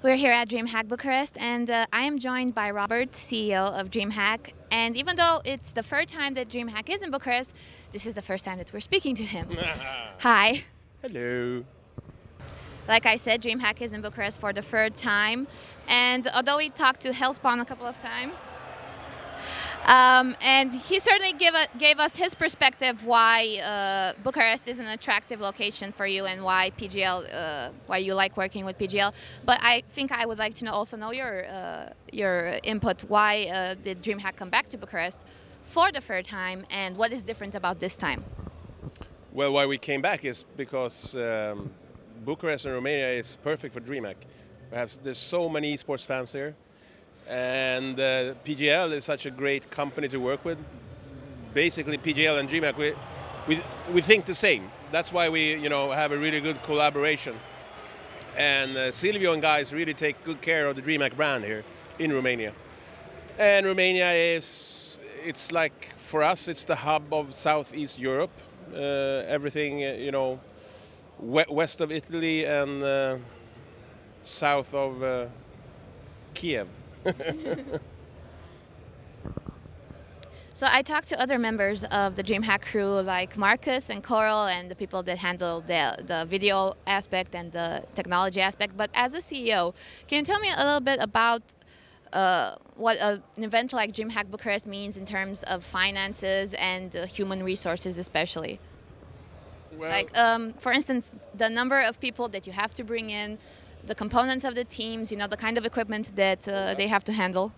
We're here at DreamHack Bucharest, and I am joined by Robert, CEO of DreamHack. And even though it's the third time that DreamHack is in Bucharest, this is the first time that we're speaking to him. Hi. Hello. Like I said, DreamHack is in Bucharest for the third time. And although we talked to Hellspawn a couple of times, and he certainly gave us his perspective why Bucharest is an attractive location for you and why PGL, why you like working with PGL. But I think I would like to also know your input. Why did DreamHack come back to Bucharest for the third time, and what is different about this time? Well, why we came back is because Bucharest in Romania is perfect for DreamHack. There's so many esports fans here. And PGL is such a great company to work with. Basically, PGL and DreamHack, we think the same. That's why we have a really good collaboration. And Silvio and guys really take good care of the DreamHack brand here in Romania. And Romania it's like, for us, it's the hub of Southeast Europe. Everything, west of Italy and south of Kiev. So I talked to other members of the DreamHack crew like Marcus and Coral and the people that handle the video aspect and the technology aspect. But as a CEO, can you tell me a little bit about what an event like DreamHack Bucharest means in terms of finances and human resources especially? Well, like, for instance, the number of people that you have to bring in, the components of the teams, the kind of equipment that they have to handle?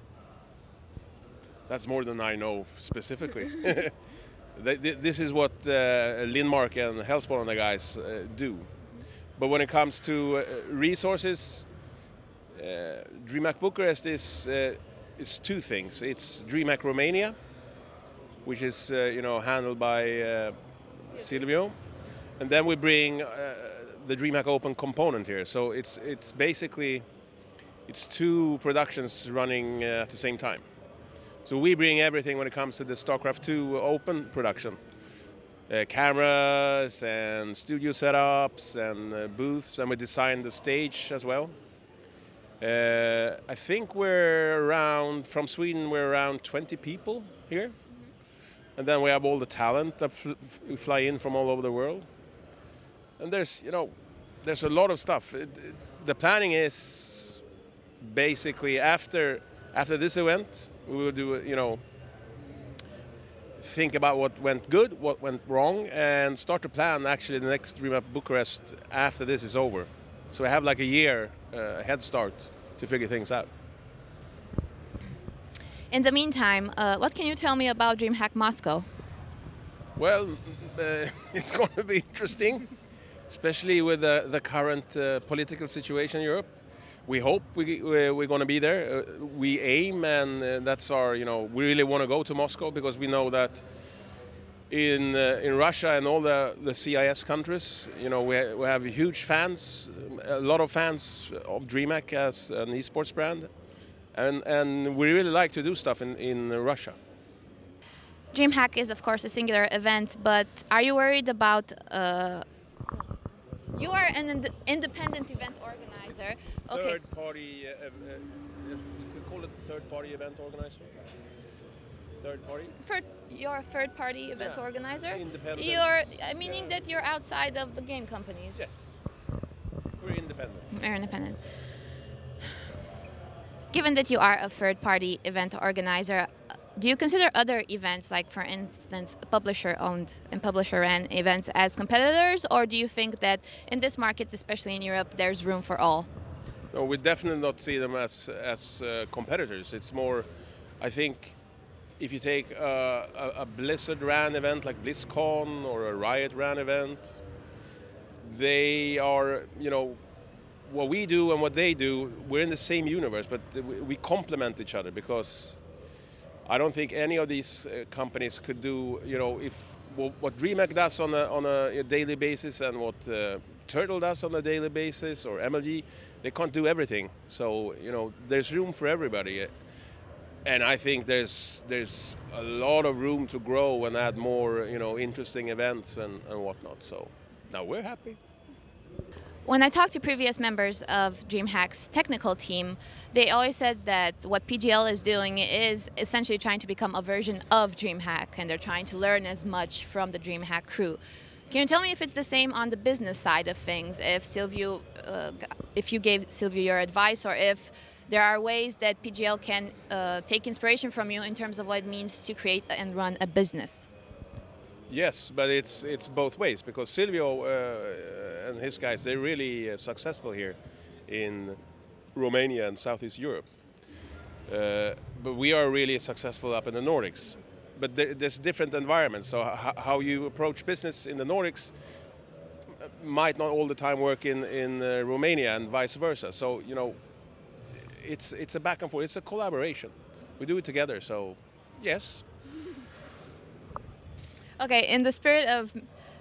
That's more than I know specifically. This is what Lindmark and Hellspawn and the guys do. But when it comes to resources, DreamHack Bucharest is two things. It's DreamHack Romania, which is handled by Silvio, and then we bring the DreamHack Open component here. So it's basically two productions running at the same time. So we bring everything when it comes to the StarCraft 2 Open production. Cameras and studio setups and booths, and we design the stage as well. I think from Sweden we're around 20 people here. Mm-hmm. And then we have all the talent that fly in from all over the world. And there's a lot of stuff. The planning is basically after this event, we will do think about what went good, what went wrong, and start to plan actually the next DreamHack Bucharest after this is over. So we have like a year head start to figure things out. In the meantime, what can you tell me about DreamHack Moscow? Well, it's going to be interesting. Especially with the current political situation in Europe. We hope we're going to be there. We aim, and that's our, we really want to go to Moscow because we know that in Russia and all the CIS countries, we have huge fans, a lot of fans of DreamHack as an esports brand, and we really like to do stuff in Russia. DreamHack is, of course, a singular event, but are you worried about you are an independent event organizer. Okay. Third party, we could call it a third party event organizer. Third party? You're a third party event organizer? Independent. Meaning that you're outside of the game companies? Yes. We're independent. We're independent. Given that you are a third party event organizer, do you consider other events, like for instance publisher-owned and publisher-ran events, as competitors, or do you think that in this market, especially in Europe, there's room for all? No, we definitely not see them as competitors. It's more, I think, if you take a Blizzard-ran event like BlizzCon or a Riot-ran event, they are, what we do and what they do, we're in the same universe, but we complement each other because I don't think any of these companies could do, what DreamHack does on a daily basis and what Turtle does on a daily basis or MLG, they can't do everything. So, there's room for everybody. And I think there's a lot of room to grow and add more, interesting events and whatnot. So now we're happy. When I talked to previous members of DreamHack's technical team, they always said that what PGL is doing is essentially trying to become a version of DreamHack, and they're trying to learn as much from the DreamHack crew. Can you tell me if it's the same on the business side of things, if you gave Silvio your advice, or if there are ways that PGL can take inspiration from you in terms of what it means to create and run a business? Yes, but it's both ways, because Silvio and his guys, they're really successful here in Romania and Southeast Europe. But we are really successful up in the Nordics. But there's different environments, so how you approach business in the Nordics might not all the time work in Romania, and vice versa. So, you know, it's a back and forth, it's a collaboration. We do it together, so yes. Okay, in the spirit of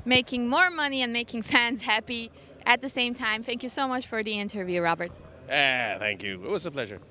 making more money and making fans happy at the same time, thank you so much for the interview, Robert. Thank you. It was a pleasure.